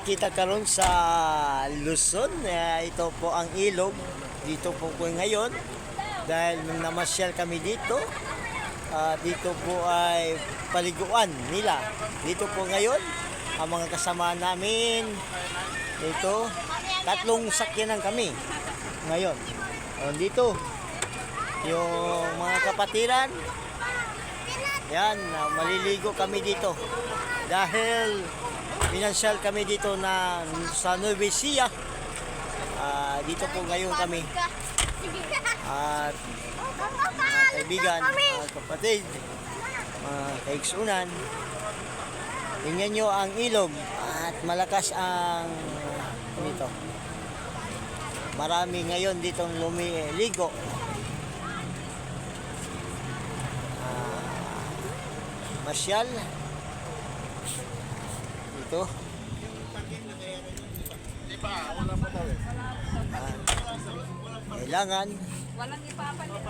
Kita karon sa Luzon, ito po ang ilog. Dito po ngayon dahil nung namasyal kami dito, dito po ay paliguan nila. Dito po ngayon ang mga kasama namin dito, tatlong sakyanan kami ngayon. Dito yung mga kapatiran, yan, maliligo kami dito dahil pinansyal kami dito na sa Nueva Ecija. Dito po ngayon kami at mga kaibigan, mga kapatid, mga kaigsunan. Tingnan nyo ang ilog at malakas ang dito. Marami ngayon ditong lumiligo. Masyal dito. Kailangan Walang ipapalit.